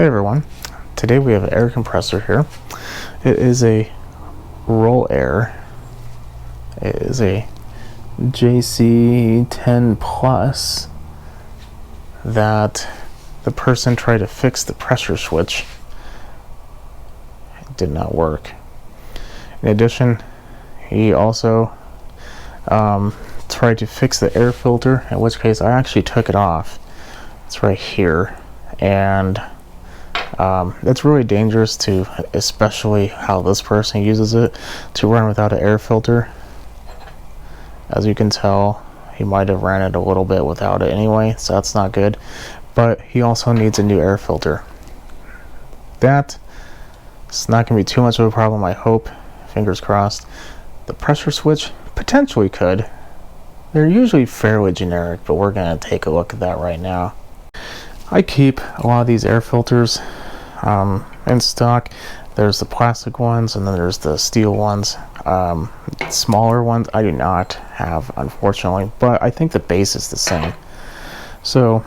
everyone, today we have an air compressor here. It is a Rolair. It is a JC10 Plus that the person tried to fix the pressure switch. It did not work. In addition, he also tried to fix the air filter, in which case I actually took it off. It's right here, and it's really dangerous to, especially how this person uses it, to run without an air filter. As you can tell, he might have ran it a little bit without it anyway, so that's not good. But he also needs a new air filter. That is not going to be too much of a problem, I hope. Fingers crossed. The pressure switch potentially could. They're usually fairly generic, but we're going to take a look at that right now. I keep a lot of these air filters in stock. There's the plastic ones, and then there's the steel ones. Smaller ones I do not have, unfortunately, but I think the base is the same. So,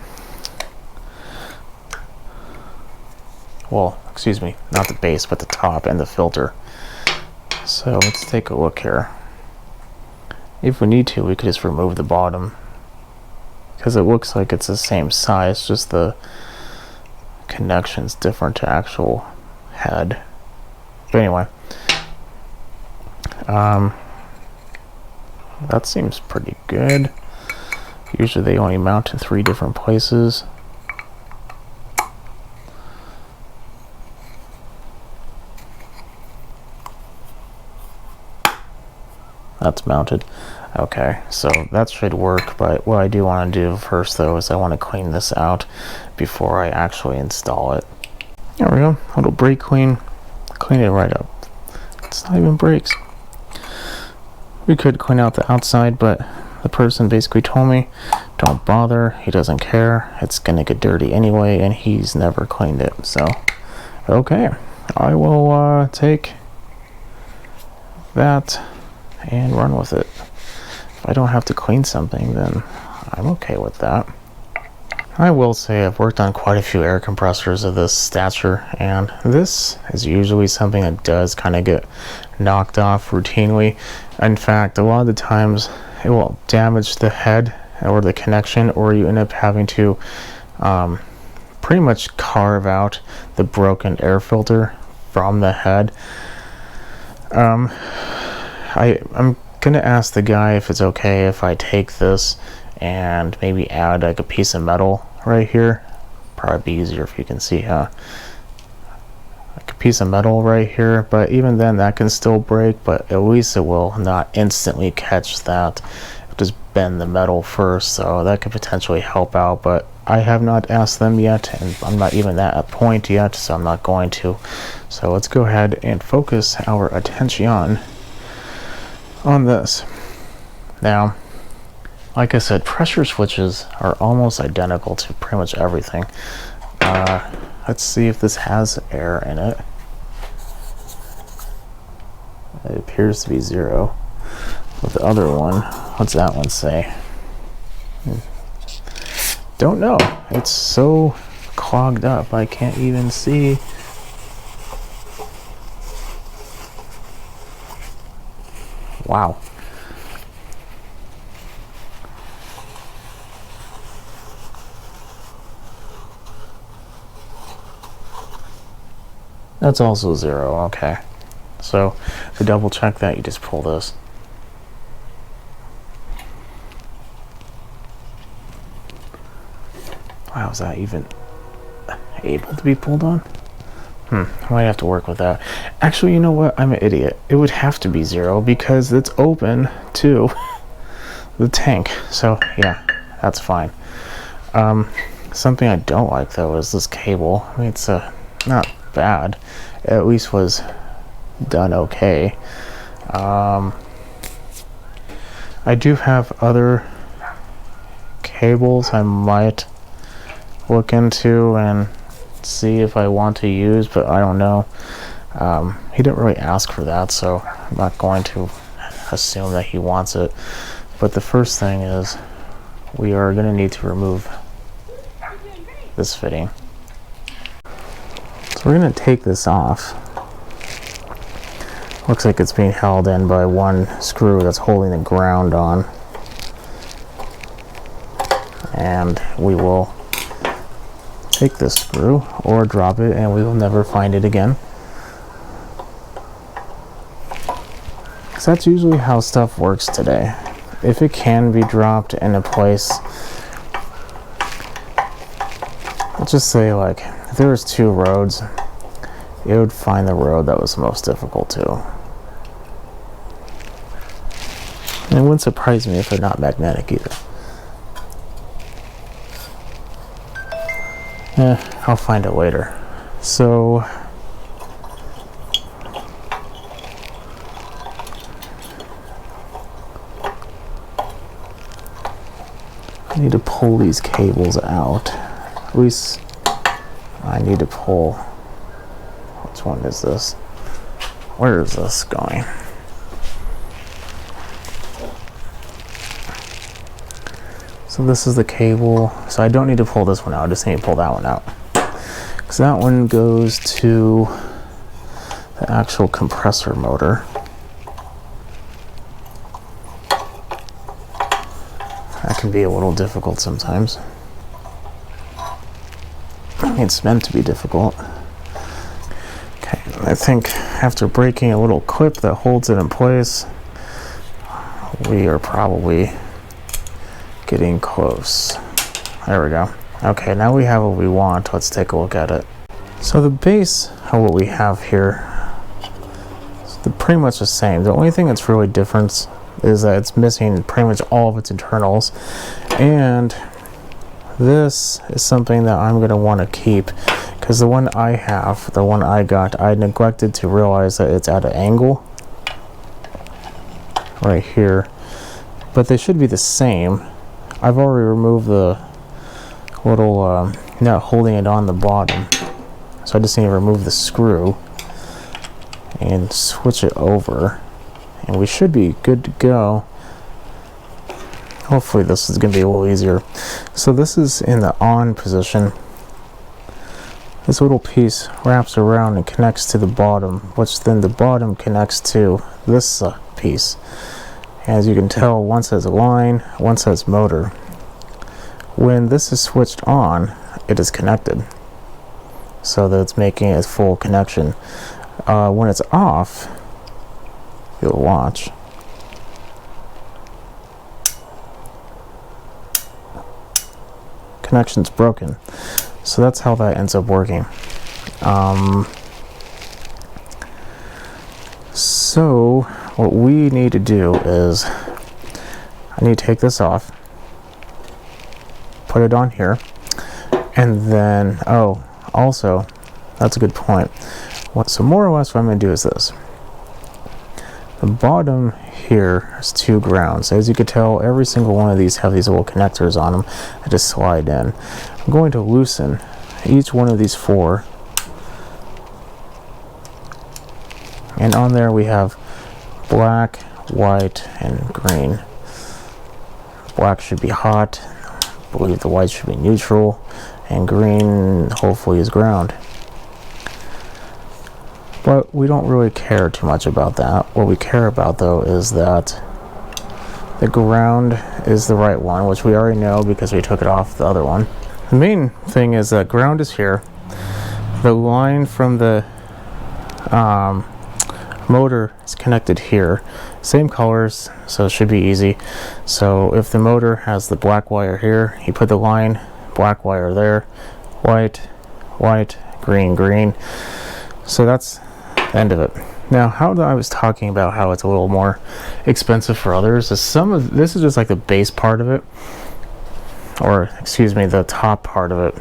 well, excuse me, not the base, but the top and the filter. So let's take a look here. If we need to, we could just remove the bottom, because it looks like it's the same size, just the connection's different to actual head. But anyway, that seems pretty good. Usually they only mount in 3 different places. That's mounted. Okay, so that should work, but what I do want to do first though is I want to clean this out before I actually install it. There we go, a little brake clean it right up. It's not even brakes. We could clean out the outside, but the person basically told me don't bother, he doesn't care, it's gonna get dirty anyway, and he's never cleaned it. So okay, I will take that and run with it. If I don't have to clean something, then I'm okay with that. I will say I've worked on quite a few air compressors of this stature, and this is usually something that does kind of get knocked off routinely. In fact, a lot of the times it will damage the head or the connection, or you end up having to pretty much carve out the broken air filter from the head. I'm gonna ask the guy if it's okay if I take this and maybe add like a piece of metal right here. Probably be easier if you can see like a piece of metal right here, but even then that can still break, but at least it will not instantly catch that. Just bend the metal first, so that could potentially help out, but I have not asked them yet, and I'm not even at a point yet, so I'm not going to. So let's go ahead and focus our attention on this. Now, like I said, pressure switches are almost identical to pretty much everything. Let's see if this has air in it. It appears to be 0. With the other one, what's that one say? Don't know. It's so clogged up I can't even see. Wow. That's also 0, okay. So to double check that, you just pull this. Wow, is that even able to be pulled on? I might have to work with that. Actually, you know what? I'm an idiot. It would have to be 0 because it's open to the tank. So yeah, that's fine. Something I don't like though is this cable. I mean, it's not bad. It at least was done okay. I do have other cables I might look into and see if I want to use, but I don't know. He didn't really ask for that, so I'm not going to assume that he wants it. But the first thing is we are going to need to remove this fitting. So we're going to take this off. Looks like it's being held in by one screw that's holding the ground on. And we will take this screw or drop it and we will never find it again. Because that's usually how stuff works today. If it can be dropped in a place, let's just say like if there was two roads, it would find the road that was the most difficult to. And it wouldn't surprise me if they're not magnetic either. I'll find it later. So I need to pull these cables out. At least I need to pull. Which one is this? Where is this going? So this is the cable. So I don't need to pull this one out. I just need to pull that one out. Because that one goes to the actual compressor motor. That can be a little difficult sometimes. It's meant to be difficult. Okay, I think after breaking a little clip that holds it in place, we are probably getting close. There we go. Okay, now we have what we want. Let's take a look at it. So the base of what we have here is pretty much the same. The only thing that's really different is that it's missing pretty much all of its internals, and this is something that I'm going to want to keep because the one I have, the one I got, I neglected to realize that it's at an angle right here, but they should be the same. I've already removed the little nut holding it on the bottom, so I just need to remove the screw and switch it over, and we should be good to go. Hopefully this is going to be a little easier. So this is in the on position. This little piece wraps around and connects to the bottom, which then the bottom connects to this piece. As you can tell, one says line, one says motor. When this is switched on, it is connected, so that it's making a full connection. When it's off, you'll watch. Connection's broken. So that's how that ends up working. So what we need to do is I need to take this off, put it on here, and then also that's a good point. So more or less what I'm going to do is this. The bottom here is two grounds. As you can tell, every single one of these have these little connectors on them that just slide in. I'm going to loosen each one of these four, and on there we have black, white, and green. Black should be hot, I believe the white should be neutral, and green hopefully is ground. But we don't really care too much about that. What we care about though is that the ground is the right one, which we already know because we took it off the other one. The main thing is that ground is here. The line from the motor is connected here. Same colors, so it should be easy. So if the motor has the black wire here, you put the line, black wire there, white, white, green, green. So that's the end of it. Now, how I was talking about how it's a little more expensive for others is this is just like the base part of it, or excuse me, the top part of it.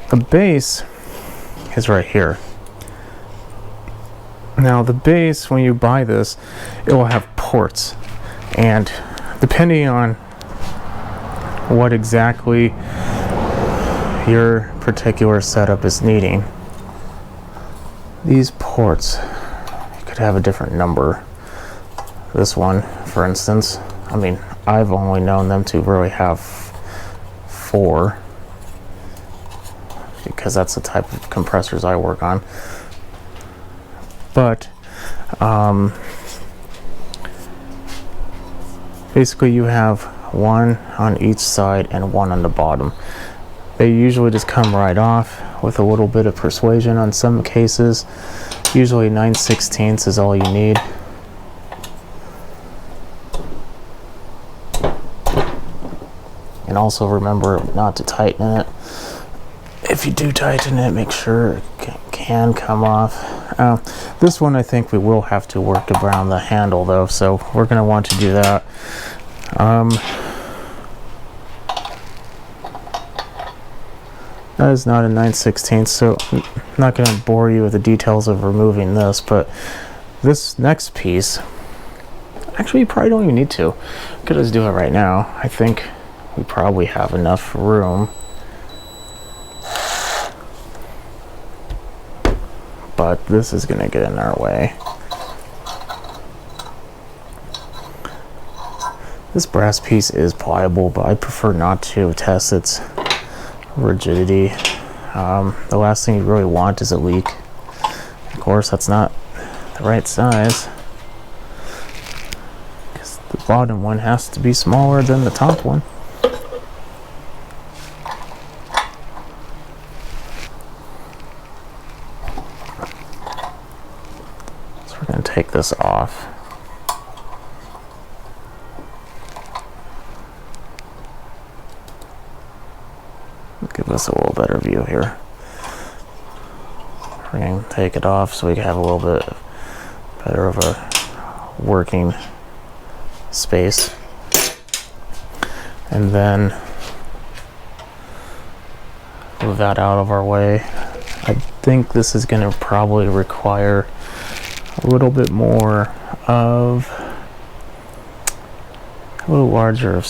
The base is right here. Now the base, when you buy this, it will have ports, and depending on what exactly your particular setup is needing, these ports, you could have a different number. This one, for instance, I mean, I've only known them to really have 4. You because that's the type of compressors I work on. But basically you have one on each side and one on the bottom. They usually just come right off with a little bit of persuasion on some cases. Usually 9/16 is all you need. And also remember not to tighten it. If you do tighten it, make sure it can come off. This one I think we will have to work around the handle though, so we're going to want to do that. That is not a 9/16, so I'm not going to bore you with the details of removing this, but this next piece, actually you probably don't even need to. Could just do it right now. I think we probably have enough room. But this is going to get in our way. This brass piece is pliable, but I prefer not to test its rigidity. The last thing you really want is a leak. Of course, that's not the right size, because the bottom one has to be smaller than the top one. So we're going to take this off. Give us a little better view here. We're going to take it off so we can have a little bit better of a working space. And then move that out of our way. I think this is going to probably require a little bit more of a little larger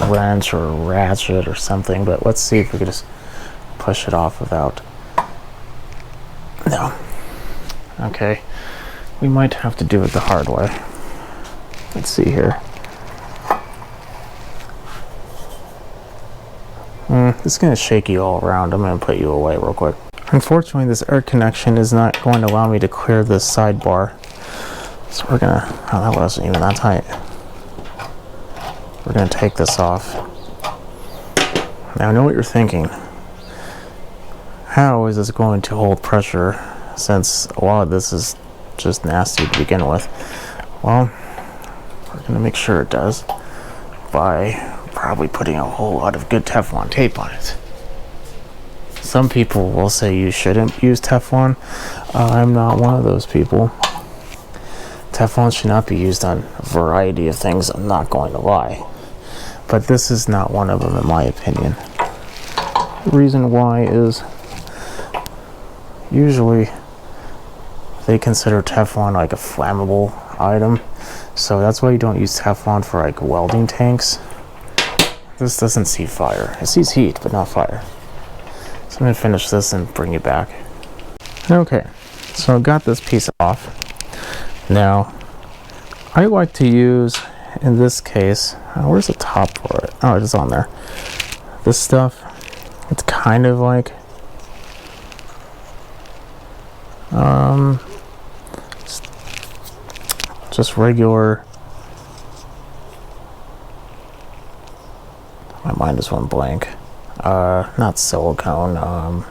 wrench or ratchet or something, but let's see if we could just push it off without. No. Okay. We might have to do it the hard way. Let's see here. It's going to shake you all around. I'm going to put you away real quick. Unfortunately, this air connection is not going to allow me to clear this sidebar. So we're going to, oh, that wasn't even that tight. We're going to take this off. Now I know what you're thinking. How is this going to hold pressure, since a lot of this is just nasty to begin with? Well, we're going to make sure it does by probably putting a whole lot of good Teflon tape on it. Some people will say you shouldn't use Teflon. I'm not one of those people. Teflon should not be used on a variety of things, I'm not going to lie. But this is not one of them, in my opinion. The reason why is usually they consider Teflon like a flammable item. So that's why you don't use Teflon for like welding tanks. This doesn't see fire. It sees heat, but not fire. So I'm going to finish this and bring you back. Okay, so I got this piece off. Now, I like to use, in this case, where's the top for it? Oh, it's on there. This stuff, it's kind of like just regular. My mind just went blank. Not silicone.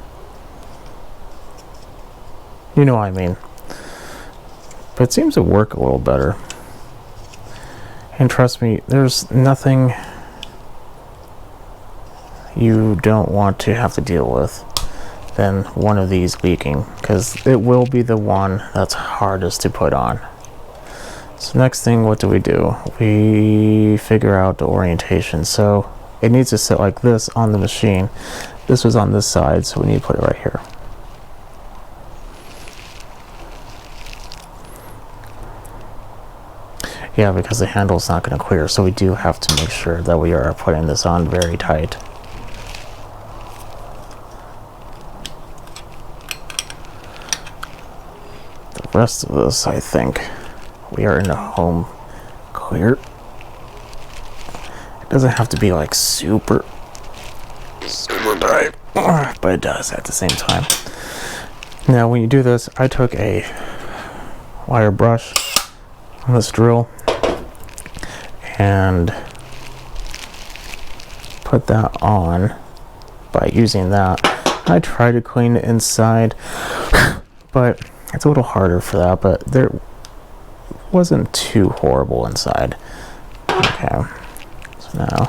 You know what I mean. But it seems to work a little better. And trust me, there's nothing you don't want to have to deal with than one of these leaking, because it will be the one that's hardest to put on. So next thing, what do? We figure out the orientation. So it needs to sit like this on the machine. This was on this side, so we need to put it right here. Yeah, because the handle's not going to clear, so we do have to make sure that we are putting this on very tight. The rest of this, I think, we are in the home clear. It doesn't have to be like super tight. but it does at the same time. Now when you do this, I took a wire brush on this drill and put that on by using that. I tried to clean it inside, but it's a little harder for that, but there wasn't too horrible inside. Okay, so now,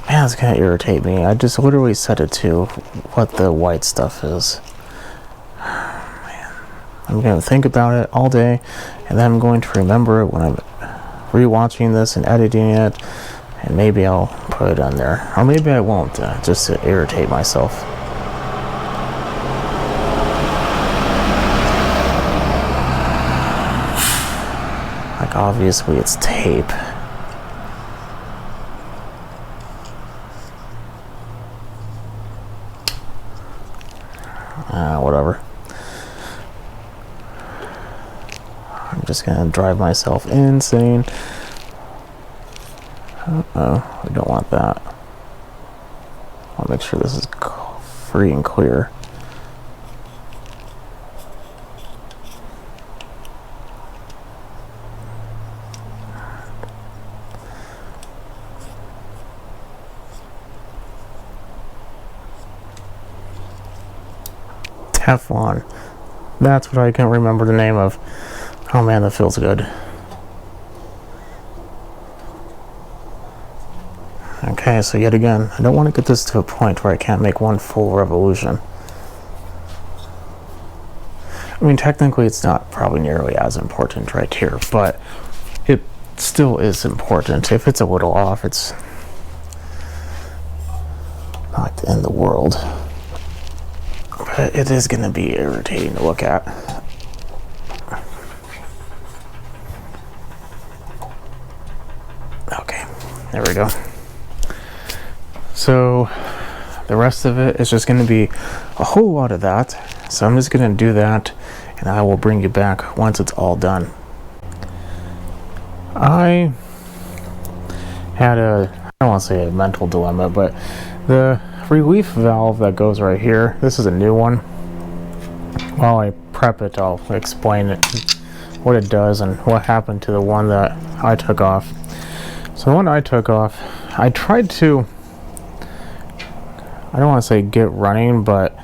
man, it's gonna irritate me. I just literally set it to what the white stuff is. Man, I'm gonna think about it all day, and then I'm going to remember it when I'm rewatching this and editing it, and maybe I'll put it on there, or maybe I won't, just to irritate myself. Like, obviously it's tape. Whatever. I'm just gonna drive myself insane. Uh-oh, we don't want that. I'll make sure this is free and clear. Teflon. That's what I can remember the name of. Oh man, that feels good. Okay, so yet again, I don't want to get this to a point where I can't make one full revolution. I mean, technically it's not probably nearly as important right here, but it still is important. If it's a little off, it's not the end of the world. But it is going to be irritating to look at. Okay, there we go. So the rest of it is just going to be a whole lot of that. So I'm just going to do that, and I will bring you back once it's all done. I had I don't want to say a mental dilemma, but the relief valve that goes right here, this is a new one. While I prep it, I'll explain it, what it does and what happened to the one that I took off. So the one I took off, I tried to, I don't want to say get running, but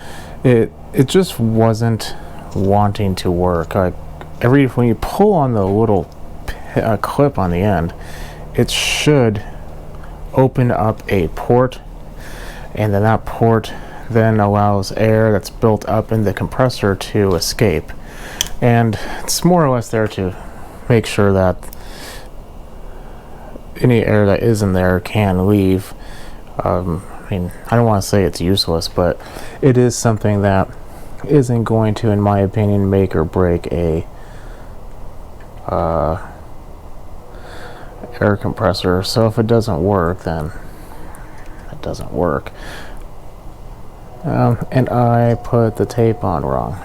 it just wasn't wanting to work. Like when you pull on the little clip on the end, it should open up a port, and then that port then allows air that's built up in the compressor to escape. And it's more or less there to make sure that any air that is in there can leave. I mean, I don't want to say it's useless, but it is something that isn't going to, in my opinion, make or break a air compressor. So if it doesn't work, then it doesn't work. And I put the tape on wrong.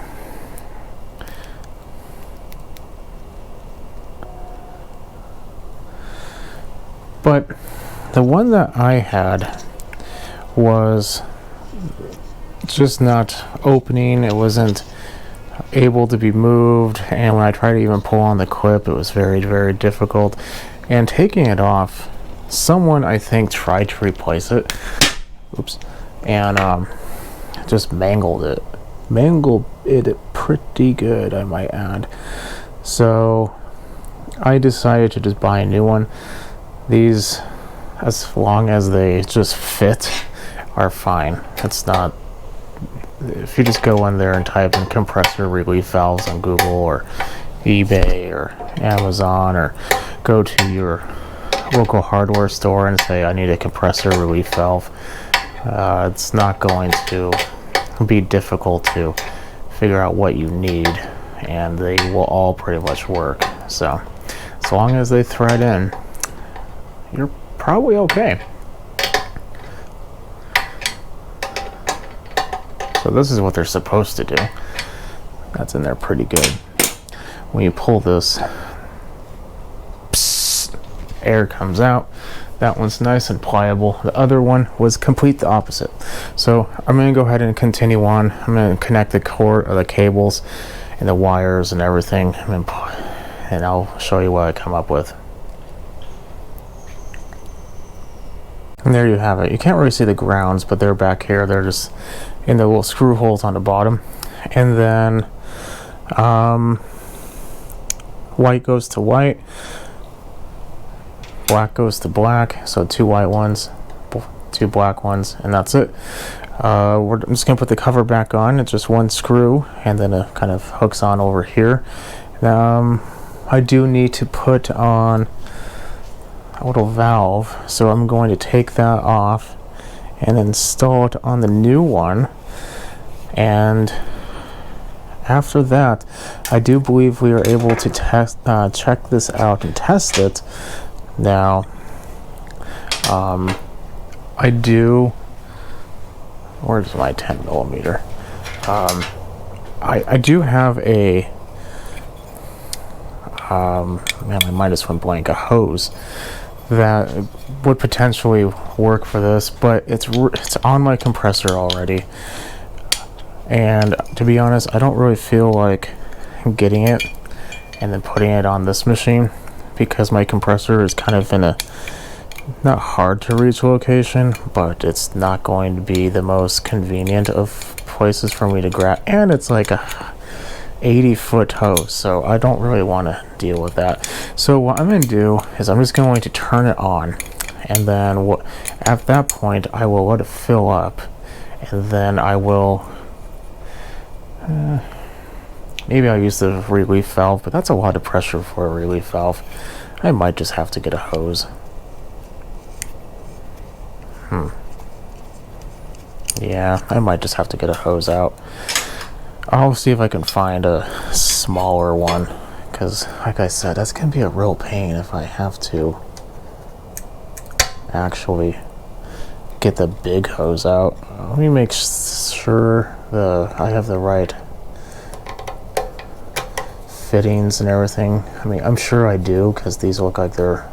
But the one that I had was just not opening. It wasn't able to be moved, and when I tried to even pull on the clip, it was very, very difficult. And taking it off, someone, I think, tried to replace it. Oops. And just mangled it pretty good, I might add. So I decided to just buy a new one. These, as long as they just fit, are fine. It's not, if you just go in there and type in compressor relief valves on Google or eBay or Amazon, or go to your local hardware store and say, I need a compressor relief valve, it's not going to be difficult to figure out what you need, and they will all pretty much work. So as long as they thread in, you're probably okay. So this is what they're supposed to do. That's in there pretty good. When you pull this, psst, air comes out. That one's nice and pliable. The other one was complete the opposite. So I'm going to go ahead and continue on. I'm going to connect the cord or the cables and the wires and everything, and I'll show you what I come up with. And there you have it. You can't really see the grounds, but they're back here. They're just in the little screw holes on the bottom. And then white goes to white, black goes to black. So 2 white ones, 2 black ones, and that's it. I'm just going to put the cover back on. It's just 1 screw, and then it kind of hooks on over here. I do need to put on a little valve, so I'm going to take that off and install it on the new one. And after that, I do believe we are able to check this out and test it. Now, I do. Where's my 10 millimeter? I do have a. Man, my mind just went blank. A hose that would potentially work for this, but it's on my compressor already, and to be honest, I don't really feel like getting it and then putting it on this machine, because my compressor is kind of in a not hard to reach location, but it's not going to be the most convenient of places for me to grab, and it's like a 80-foot hose, so I don't really want to deal with that. So what I'm going to do is I'm just going to turn it on, and then at that point I will let it fill up, and then I will maybe I'll use the relief valve, but that's a lot of pressure for a relief valve. I might just have to get a hose. Yeah, I might just have to get a hose out. I'll see if I can find a smaller one, because like I said, that's going to be a real pain if I have to actually get the big hose out. Let me make sure I have the right fittings and everything. I mean, I'm sure I do, because these look like they're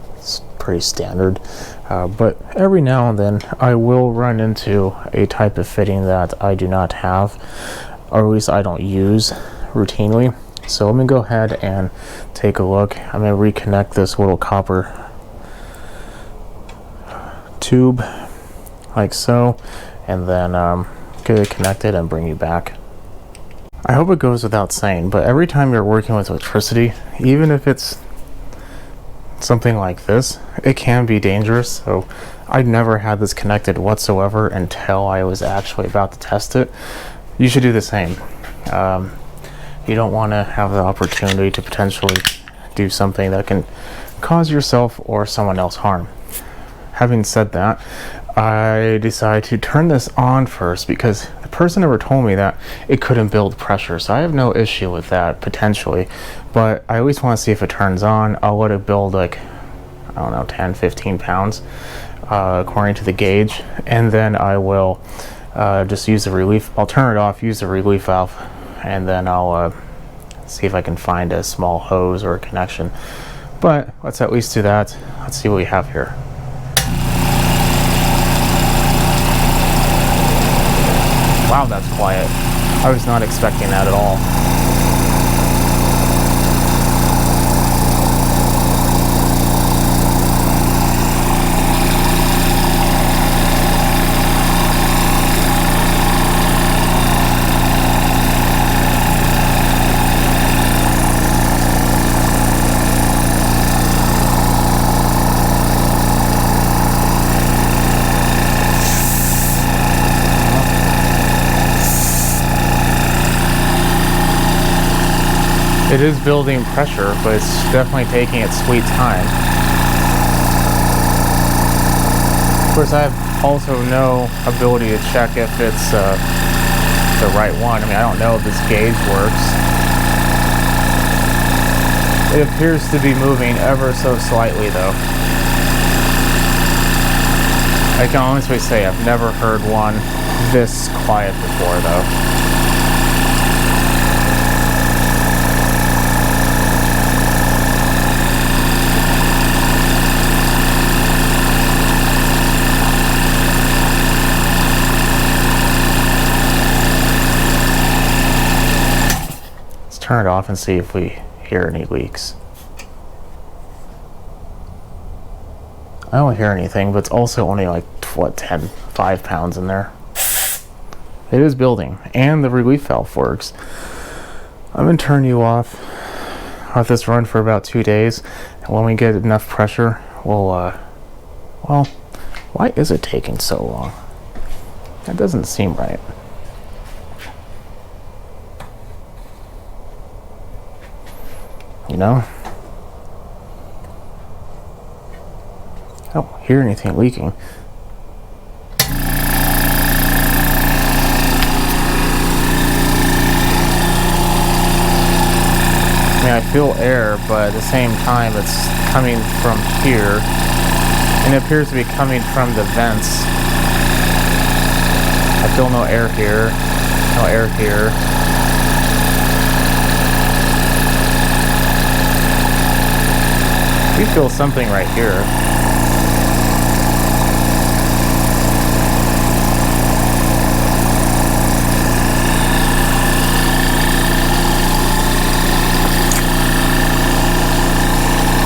pretty standard. But every now and then I will run into a type of fitting that I do not have, or at least I don't use routinely. So let me go ahead and take a look. I'm going to reconnect this little copper tube like so, and then get it connected and bring you back. I hope it goes without saying, but every time you're working with electricity, even if it's something like this, it can be dangerous. So I never had this connected whatsoever until I was actually about to test it. You should do the same. You don't want to have the opportunity to potentially do something that can cause yourself or someone else harm. Having said that, I decided to turn this on first, because the person never told me that it couldn't build pressure, so I have no issue with that potentially, but I always want to see if it turns on. I'll let it build like, I don't know, 10-15 pounds according to the gauge, and then I will just use the relief. I'll turn it off, use the relief valve, and then I'll see if I can find a small hose or a connection. But let's at least do that. Let's see what we have here. Wow, that's quiet. I was not expecting that at all. It is building pressure, but it's definitely taking its sweet time. Of course, I have also no ability to check if it's the right one. I mean, I don't know if this gauge works. It appears to be moving ever so slightly, though. I can honestly say I've never heard one this quiet before, though. turn it off and see if we hear any leaks. I don't hear anything, but it's also only like, what, 5 pounds in there. It is building, and the relief valve works. I'm going to turn you off. I'll let this run for about 2 days, and when we get enough pressure, we'll, well, why is it taking so long? That doesn't seem right. You know? I don't hear anything leaking. I mean, I feel air, but at the same time it's coming from here, and it appears to be coming from the vents. I feel no air here, no air here. We feel something right here.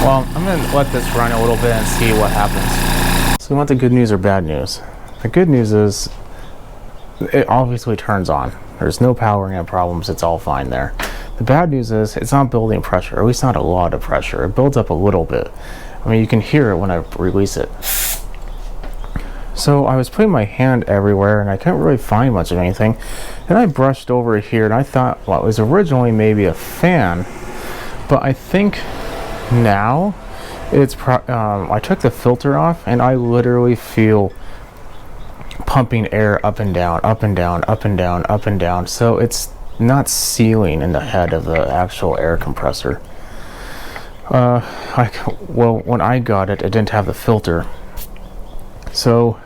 Well, I'm going to let this run a little bit and see what happens. So you want the good news or bad news? The good news is it obviously turns on. There's no powering up problems, it's all fine there. The bad news is it's not building pressure, or at least not a lot of pressure. It builds up a little bit. I mean, you can hear it when I release it. So I was putting my hand everywhere and I couldn't really find much of anything. Then I brushed over here and I thought, well, it was originally maybe a fan, but I think now it's I took the filter off and I literally feel pumping air up and down, up and down, up and down, up and down. So it's not sealing in the head of the actual air compressor. Well, when I got it, it didn't have the filter. So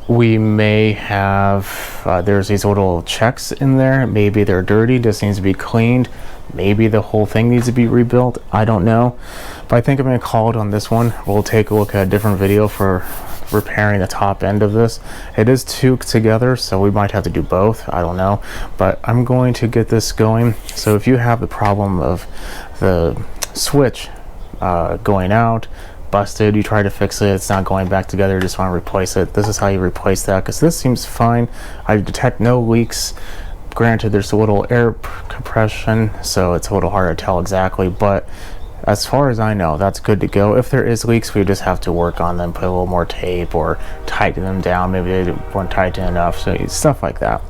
we may have, there's these little checks in there. Maybe they're dirty, this needs to be cleaned. Maybe the whole thing needs to be rebuilt. I don't know. But I think I'm going to call it on this one. We'll take a look at a different video for repairing the top end of this. It is two together, so we might have to do both. I don't know. But I'm going to get this going. So if you have the problem of the switch going out, busted, you try to fix it, it's not going back together, you just want to replace it, this is how you replace that, because this seems fine. I detect no leaks. Granted, there's a little air compression, so it's a little hard to tell exactly, but as far as I know, that's good to go. If there is leaks, we just have to work on them, put a little more tape or tighten them down. Maybe they weren't tightened enough, so stuff like that.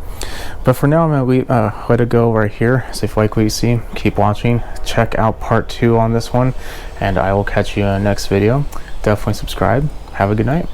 But for now, I'm going to let it go right here. So if you like what you see, keep watching. Check out part 2 on this one, and I will catch you in the next video. Definitely subscribe. Have a good night.